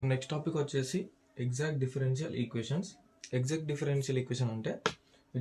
Next topic వచ్చేసి exact differential equations. Exact differential equation అంటే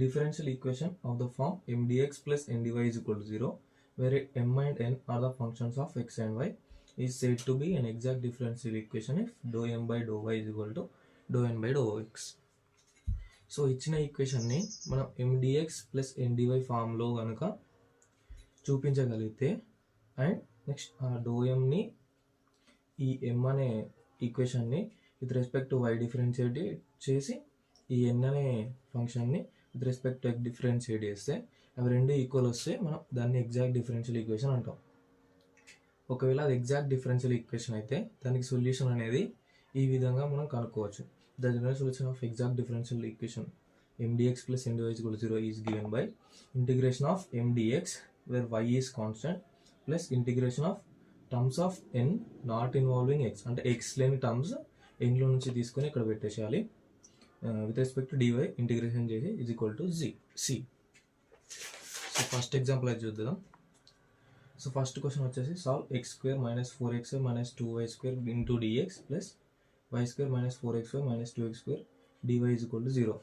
differential equation of the form mdx plus ndy is equal to 0 where m and n are the functions of x and y is said to be an exact differential equation if dou m by dou y is equal to dou n by dou x. So ఇచ్చిన ఈక్వేషన్ని మనం mdx plus ndy ఫామ్లో కనుక చూపించగలిగితే and next ఆ do ఎంని ఈ m అనే ఈక్వేషన్ని with respect to y differentiate చేసి ఈ n అనే ఫంక్షన్ని with respect to x differentiate చేస్తే అవి రెండు ఈక్వల్ వస్తే మనం దాన్ని ఎగ్జాక్ట్ డిఫరెన్షియల్ ఈక్వేషన్ అంటాం. ఒకవేళ అది ఎగ్జాక్ట్ డిఫరెన్షియల్ ఈక్వేషన్ అయితే దానికి సొల్యూషన్ అనేది ఈ విధంగా మనం కనుక్కోవచ్చు. The general solution of exact differential equation mdx plus ndy is equal to 0 is given by integration of mdx where y is constant plus integration of terms of n not involving x అంటే x లేని terms n లో నుంచి తీసుకొని ఇక్కడ పెట్టేసేయాలి. With respect to dy integration చేసి is equal to c. So first example అయితే చూద్దాం. సో ఫస్ట్ క్వశ్చన్ వచ్చేసి solve x² minus 4xy minus 2y² into dx plus y² minus 4xy minus 2x² dy is equal to 0.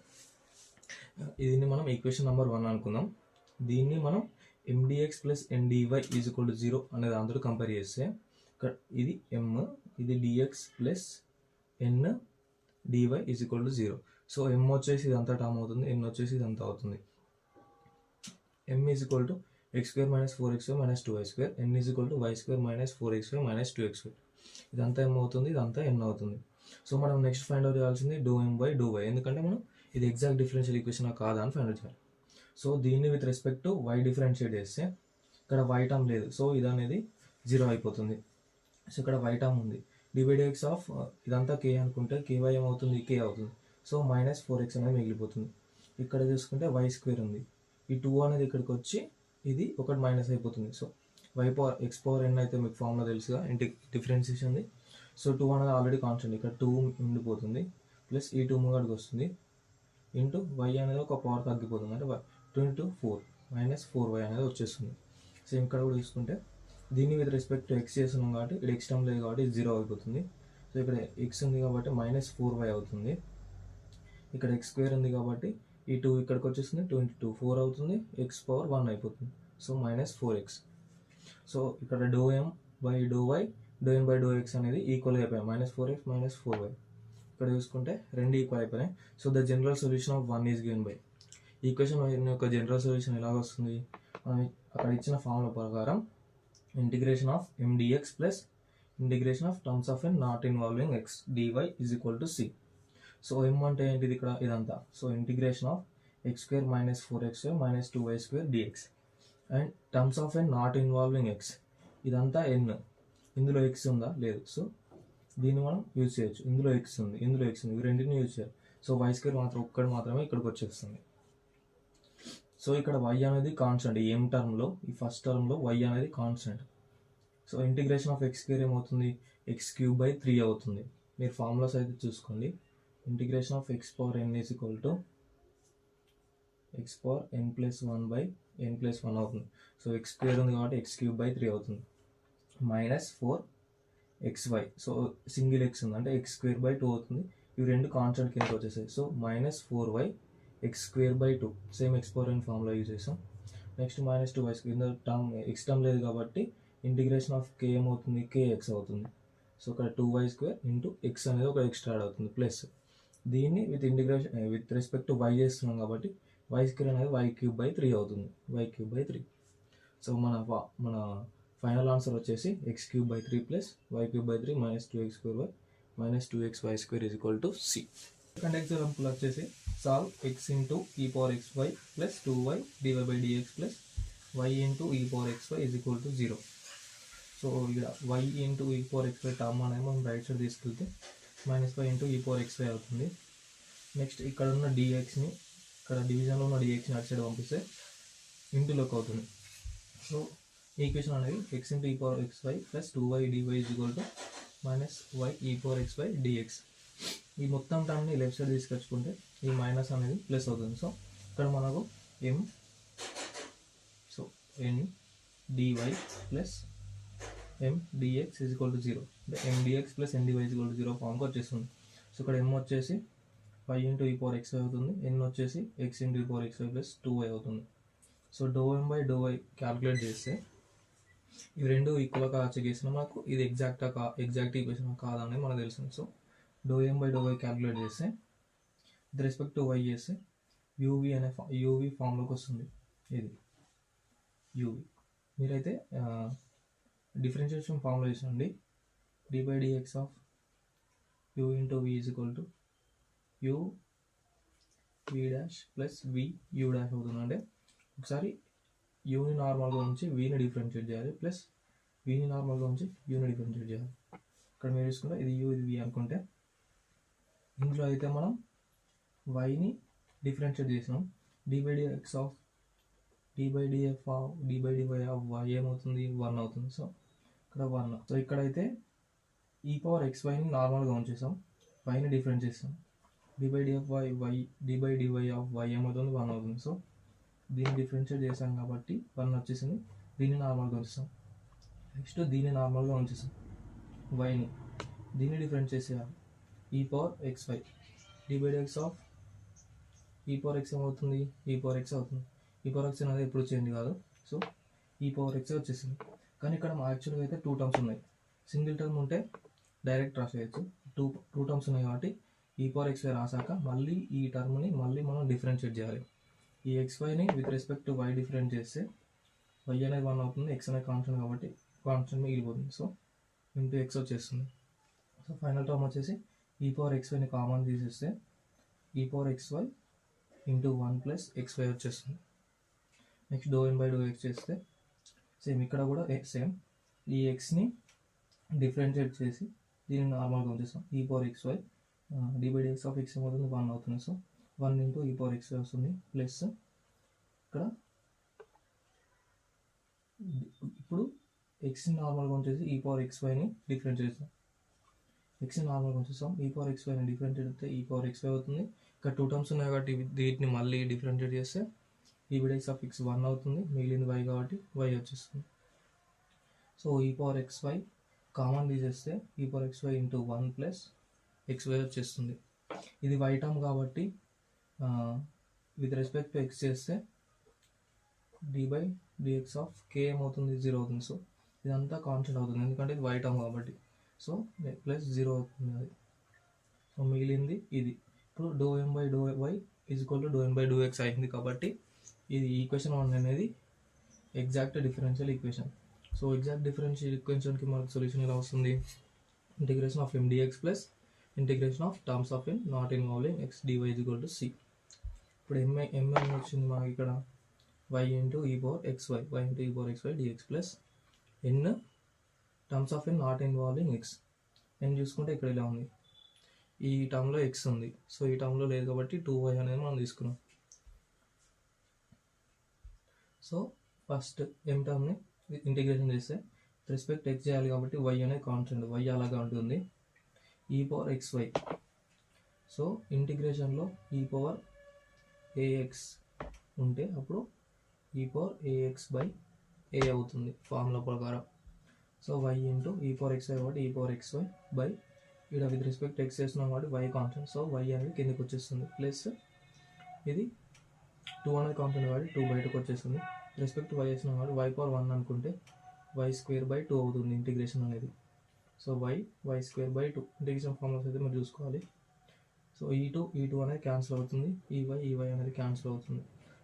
దీన్ని మనం equation number 1 అనుకుందాం. దీన్ని మనం mdx plus ndy is equal to 0 అనే దాంతో కంపేర్ చేస్తే ఇది m, ఇది dx plus n dy is equal to 0. So m వచ్చేసి ఇదంతా టర్మ్ అవుతుంది, n వచ్చేసి ఇదంతా అవుతుంది. m is equal to x² minus 4xy minus 2y², n is equal to y² minus 4xy minus 2x². ఇదంతా m అవుతుంది, ఇదంతా n అవుతుంది. సో మనం నెక్స్ట్ ఫైండ్ అవుట్ చేయాల్సింది doh m by doh y, ఎందుకంటే మనం ఇది ఎగ్జాక్ట్ డిఫరెన్షియల్ ఈక్వేషన్ కాదా అని ఫైండ్ అవుట్ చేయాలి. సో దీన్ని with respect to y differentiate చేస్తే ఇక్కడ y టర్మ్ లేదు, సో ఇది అనేది 0 అయిపోతుంది. సో ఇక్కడ y టర్మ్ ఉంది, dx ఆఫ్ ఇదంతా k అనుకుంటే ky ఏమవుతుంది, k అవుతుంది. సో మైనస్ 4x అనేది మిగిలిపోతుంది. ఇక్కడ చూసుకుంటే y² ఉంది, ఈ 2 అనేది ఇక్కడికి వచ్చి ఇది ఒకటి మైనస్ అయిపోతుంది. సో x పవర్ n అయితే మీకు ఫార్ములా తెలుసుగా డిఫరెన్షియేషన్ది. సో 2 అనేది ఆల్రెడీ కాన్స్టెంట్, ఇక్కడ 2 ఉండిపోతుంది ప్లస్ ఈ 2 ముంగడికి వస్తుంది ఇంటూ y అనేది ఒక పవర్ తగ్గిపోతుంది, అంటే 2 - 4 మైనస్ 4y అనేది వచ్చేస్తుంది. సేమ్ ఇక్కడ కూడా చూసుకుంటే దీన్ని విత్ రెస్పెక్ట్ టు x చేస్తున్నాం కాబట్టి ఇక్కడ x టర్మ్ లేదు కాబట్టి ఇది 0 అయిపోతుంది. సో ఇక్కడ x ఉంది కాబట్టి మైనస్ 4y అవుతుంది. ఇక్కడ x² ఉంది కాబట్టి ఈ 2 ఇక్కడికి వచ్చేస్తుంది, 2 × 4 అవుతుంది, x పవర్ 1 అయిపోతుంది. So minus 4x. సో ఇక్కడ doh m by doh y, doh n by doh x అనేది ఈక్వల్ అయిపోయాయి, మైనస్ 4x మైనస్ 4y. ఇక్కడ చూసుకుంటే రెండు ఈక్వల్ అయిపోయినాయి. So the general solution of 1 is given by. Equation యొక్క general solution ఎలా వస్తుంది, అక్కడ ఇచ్చిన ఫార్ములా ప్రకారం integration of mdx plus integration of terms of n not involving x dy is equal to c. So m అంటే ఏంటిది ఇక్కడ ఇదంతా, so integration of x² minus 4xy minus 2y² dx and terms of n not involving x ఇదంతా n, ఇందులో x ఉందా లేదు, so దీన్ని మనం యూజ్ చేయొచ్చు. ఇందులో x ఉంది, ఇందులో x ఉంది, ఇవి రెండింటిని యూజ్ చేయాలి. సో y² ఒక్కటి మాత్రమే ఇక్కడికి వచ్చేస్తుంది. సో ఇక్కడ y అనేది కాన్స్టెంట్, ఈ m టర్మ్లో ఈ ఫస్ట్ టర్మ్లో y అనేది constant. So integration of x² ఏమవుతుంది, x³ / 3 అవుతుంది. మీరు ఫార్ములాస్ అయితే చూసుకోండి. Integration of x power n is equal to x power n plus 1 / n plus 1 అవుతుంది. సో x² ఉంది కాబట్టి x³ / 3 అవుతుంది, minus 4xy. So single x ఉంది అంటే x² / 2 అవుతుంది. ఇవి రెండు కాన్స్టెంట్ కిందకి వచ్చేసాయి. So minus 4y x² / 2 same x power n formula use చేసాం. నెక్స్ట్ మైనస్ 2y² కింద టర్మ్ x టర్మ్ లేదు కాబట్టి ఇంటిగ్రేషన్ ఆఫ్ k ఏమవుతుంది, kx అవుతుంది. సో ఇక్కడ 2y² ఇంటూ x అనేది ఒక ఎక్స్ట్రా యాడ్ అవుతుంది ప్లస్ దీన్ని with integration with respect to y చేస్తున్నాం కాబట్టి y² అనేది y³ / 3 అవుతుంది, y³ / 3. సో మన ఫైనల్ ఆన్సర్ వచ్చేసి x³ / 3 plus y³ / 3 minus 2x² minus 2xy² is equal to c. Second example వచ్చేసి solve x into e power xy plus 2y dy by dx plus y into e power xy is equal to 0. So ఇక్కడ y into e power xy term అనేది మనం right side తీసుకెళ్తే minus y into e power xy అవుతుంది. Next ఇక్కడ ఉన్న dxని, ఇక్కడ డివిజన్లో ఉన్న dxని అటు సైడ్ పంపిస్తే ఇంటూలోకి అవుతుంది. సో ఈక్వేషన్ అనేది x into e power xy plus 2y dy is equal to minus y e power xy dx. ఈ మొత్తం టర్మ్ని లెఫ్ట్ సైడ్ తీసుకొచ్చుకుంటే ఈ మైనస్ అనేది ప్లస్ అవుతుంది. సో ఇక్కడ మనకు m so n dy plus m dx is equal to 0. అంటే MDX plus NDY equal to 0 ఫామ్కి వచ్చేస్తుంది. So ఇక్కడ M వచ్చేసి y into e power xy అవుతుంది, n వచ్చేసి x into e power xy plus 2y అవుతుంది. So ∂M by ∂y calculate చేస్తే ఇవి రెండు ఈక్వల్గా చెక్ చేసిన మనకు ఇది ఎగ్జాక్ట్ ఈక్వేషన్ కాదని మనకు తెలుస్తుంది. So ∂M by ∂y calculate చేస్తే విత్ రెస్పెక్ట్ టు y చేస్తే యూవీ ఫామ్లోకి వస్తుంది. ఇది యూవీ మీరైతే డిఫరెన్షియేషన్ ఫామ్లో చేసండి. d/dx of u into v is equal to u v dash plus v u dash అవుతుంది. అంటే ఒకసారి యూని నార్మల్గా ఉంచి వీని డిఫరెన్షియేట్ చేయాలి, ప్లస్ వీని నార్మల్గా ఉంచి యూని డిఫరెన్షియేట్ చేయాలి. ఇక్కడ మీరు చూసుకుంటే ఇది u ఇది v అనుకుంటే ఇందులో అయితే మనం వైని డిఫరెన్షియేట్ చేసినాం. d/dx of d/dy of y ఏమవుతుంది 1 అవుతుంది. సో ఇక్కడ 1. సో ఇక్కడైతే e పవర్ xyని నార్మల్గా ఉంచేసాం, వైని డిఫరెన్స్ చేస్తాం. d/dy ఆఫ్ y ఏమవుతుంది 1 అవుతుంది. సో దీన్ని డిఫరెన్షియేట్ చేసాం కాబట్టి 1 వచ్చేసింది. దీన్ని నార్మల్గా ఉంచుతాం. నెక్స్ట్ దీన్ని నార్మల్గా ఉంచేసాం, వైని దీన్ని డిఫరెన్స్ చేసేయాలి. e power xy d/dx of e power x ఏమవుతుంది e పవర్ x అవుతుంది. e పవర్ x అనేది ఎప్పుడు చేంజ్ కాదు. సో e పవర్ x వచ్చేసింది. కానీ ఇక్కడ యాక్చువల్గా అయితే 2 టర్మ్స్ ఉన్నాయి. సింగిల్ టర్మ్ ఉంటే డైరెక్ట్ రాసేయచ్చు. టూ టర్మ్స్ ఉన్నాయి కాబట్టి e పవర్ xy రాసాక మళ్ళీ ఈ టర్మ్ని మళ్ళీ మనం డిఫరెన్షియేట్ చేయాలి. ఈ xyని with respect to y different చేస్తే y అనేది 1 అవుతుంది, x అనేది కాన్స్టెంట్ కాబట్టి కాన్స్టెంట్ మిగిలిపోతుంది. సో ఇంటూ x వచ్చేస్తుంది. సో ఫైనల్ టర్మ్ వచ్చేసి e పవర్ xyని కామన్ తీసేస్తే e power xy into 1 plus xy వచ్చేస్తుంది. నెక్స్ట్ ∂M బై ∂x చేస్తే సేమ్ ఇక్కడ కూడా సేమ్ ఈ xని డిఫరెన్షియేట్ చేసి దీన్ని నార్మల్గా ఉంచేస్తాం. e power xy d/dx of x ఏమవుతుంది 1 అవుతుంది. So 1 into e power xy వస్తుంది, ప్లస్ ఇక్కడ ఇప్పుడు xని నార్మల్గా ఉంచేసి e పవర్ xyని డిఫరెంట్ చేస్తాం. xని నార్మల్గా ఉంచేస్తాం, e పవర్ xyని డిఫరెంట్ చేస్తే e పవర్ xy అవుతుంది. ఇక్కడ 2 టర్మ్స్ ఉన్నాయి కాబట్టి వీటిని మళ్ళీ డిఫరెంషియేట్ చేస్తే d/dx ఆఫ్ x 1 అవుతుంది, మిగిలింది y కాబట్టి y వచ్చేస్తుంది. So e power xy common తీసేస్తే e power xy into 1 plus xy వచ్చేస్తుంది. ఇది y టర్మ్ కాబట్టి విత్ రెస్పెక్ట్ టు x చేస్తే d/dx ఆఫ్ k ఏమవుతుంది 0 అవుతుంది. సో ఇదంతా కాన్స్టెంట్ అవుతుంది ఎందుకంటే ఇది y టర్మ్ కాబట్టి. సో ప్లస్ 0 అవుతుంది అది. సో మిగిలింది ఇది. ఇప్పుడు ∂M by ∂y is equal to ∂M by ∂x అయింది కాబట్టి ఇది ఈక్వేషన్ 1 అనేది exact differential equation. So exact differential ఈక్వేషన్కి మనకు సొల్యూషన్ ఎలా వస్తుంది? Integration of MDX plus integration of terms of n not involving x dy is equal to c. ఇప్పుడు m వచ్చింది మనకి ఇక్కడ y into e power xy dx plus n terms of n not involving x. n చూసుకుంటే ఇక్కడ ఇలా ఉంది, ఈ టర్మ్లో x ఉంది. సో ఈ టర్మ్లో లేదు కాబట్టి 2y అనేది మనం తీసుకున్నాం. సో ఫస్ట్ m టర్మ్ని ఇంటిగ్రేషన్ చేస్తే రెస్పెక్ట్ x చేయాలి కాబట్టి y అనేది కాన్స్టెంట్, y అలాగా ఉంటుంది. e పవర్ xy, సో ఇంటిగ్రేషన్లో e పవర్ ax ఉంటే అప్పుడు e power ax by a అవుతుంది ఫార్ములా ప్రకారం. So y into e power xy కాబట్టి e పవర్ xy బై ఇక్కడ విత్ రెస్పెక్ట్ x చేస్తున్నాం కాబట్టి y కాన్స్టెంట్. సో y అనేది కిందకి వచ్చేస్తుంది, ప్లస్ ఇది 2 అనేది కాన్స్టెంట్ కాబట్టి 2 బయటకు వచ్చేస్తుంది. రెస్పెక్ట్ y చేస్తున్నాం కాబట్టి y పవర్ 1 అనుకుంటే y స్క్వేర్ బై 2 అవుతుంది ఇంటిగ్రేషన్ అనేది. So y square by 2 integration formulas అయితే మీరు చూసుకోవాలి. సో ఈ2 అనేది క్యాన్సిల్ అవుతుంది, ఈ y అనేది క్యాన్సిల్ అవుతుంది.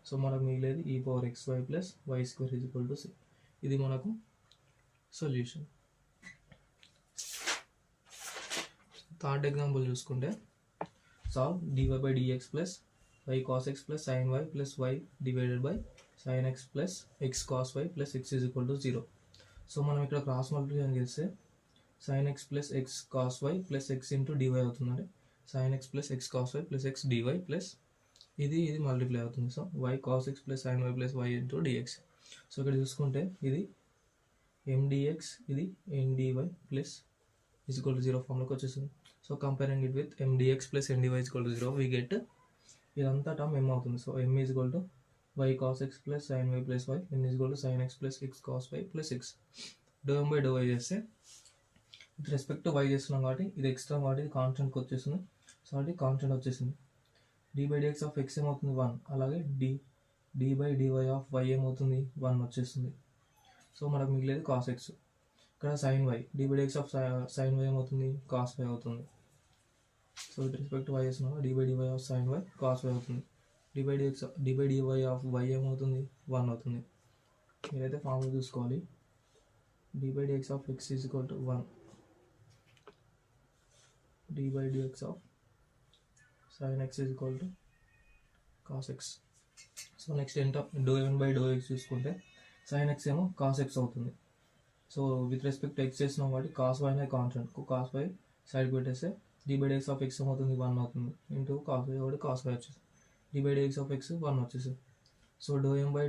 సో మనకు మిగిలేదు e power xy plus y square is equal to c. ఇది మనకు సొల్యూషన్. థర్డ్ ఎగ్జాంపుల్ చూసుకుంటే solve dy by dx plus y cos x plus sin y plus y divided by sin x plus x cos y plus x is equal to 0. So మనం ఇక్కడ cross multiplication చేస్తే sin x plus x cos y plus x into dy అవుతుందండి. sin x plus x cos y plus x dy plus ఇది multiply అవుతుంది. So y cos x plus sin y plus y into dx. So ఇక్కడ చూసుకుంటే ఇది mdx ఇది ndy plus is equal to 0 ఫామ్లోకి వచ్చేస్తుంది. So comparing it with mdx plus ndy is equal to 0 we get ఇదంతా term m అవుతుంది. So m is equal to y cos x plus sin y plus y, n is equal to sin x plus x cos y plus x. ∂M by ∂y చేస్తే with respect to y చేస్తున్నాం కాబట్టి ఇది extra కాబట్టి ఇది కాన్స్టెంట్కి వచ్చేస్తుంది. So అది constant వచ్చేసింది. dy by dx of x ఏమవుతుంది 1, అలాగే dy by dy of y ఏమవుతుంది 1 వచ్చేస్తుంది. సో మనకు మిగిలేదు కాస్ ఎక్స్. ఇక్కడ sine y dy by dx of sine y ఏమవుతుంది కాస్ వై అవుతుంది. So with respect to y చేస్తున్నాం dy by dy of sine y cos y అవుతుంది. dy by dy of y ఏమవుతుంది 1 అవుతుంది. మీరైతే ఫార్ములా చూసుకోవాలి. dy by dx of x is equal to 1, dy by dx of sin x is equal to cos x. So next ఏంటో dou1 by dou x చూసుకుంటే sin x ఏమో cos x అవుతుంది. So with respect to x చేస్తున్నాం కాబట్టి cos y అనేది constant, cos y సైడ్కి పెట్టేస్తే dy by dx of x ఏమవుతుంది 1 అవుతుంది ఇంటూ cos y కాబట్టి cos y వచ్చేసి dy by dx of x 1 వచ్చేసి. So dou by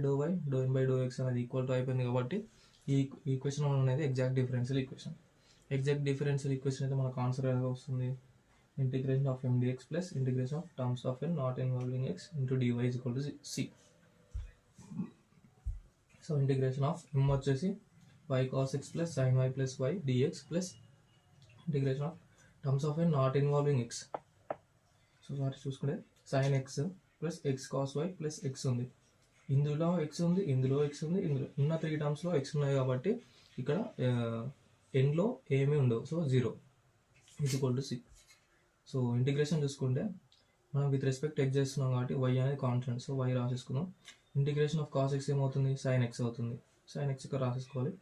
dou x అనేది ఈక్వల్ టు అయిపోయింది కాబట్టి ఈ ఈక్వేషన్ అనేది exact differential equation. Exact differential equation అయితే మనకు ఆన్సర్ ఎలా వస్తుంది, integration of mdx plus integration of terms of n not involving x into dy is equal to c. So integration of m వచ్చేసి y cos x plus sin y plus y dx plus integration of terms of n not involving x. So sorry చూసుకుంటే sin x plus x cos y plus x ఉంది, ఇందులో x ఉంది, ఇందులో x ఉంది, ఇందులో ఉన్న 3 టర్మ్స్లో x ఉన్నాయి కాబట్టి ఇక్కడ ఎన్లో ఏమీ ఉండవు. So 0 is equal to c. So integration చూసుకుంటే మనం విత్ రెస్పెక్ట్ x చేస్తున్నాం కాబట్టి y అనేది కాన్స్టెంట్, సో y రాసేసుకుందాం. ఇంటిగ్రేషన్ ఆఫ్ cos x ఏమవుతుంది sin x అవుతుంది, sin x ఇక్కడ రాసేసుకోవాలి.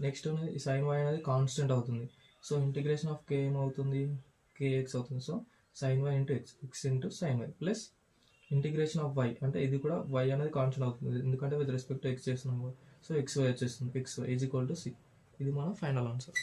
నెక్స్ట్ అనేది sin y అనేది కాన్స్టెంట్ అవుతుంది. సో ఇంటిగ్రేషన్ ఆఫ్ k ఏమవుతుంది kx అవుతుంది. So sin y into x into sin y plus integration of y అంటే ఇది కూడా y అనేది కాన్స్టెంట్ అవుతుంది ఎందుకంటే విత్ రెస్పెక్ట్ టు x చేస్తున్నాం. సో xy వచ్చేస్తుంది, xy is equal to c. ఇది మన ఫైనల్ ఆన్సర్.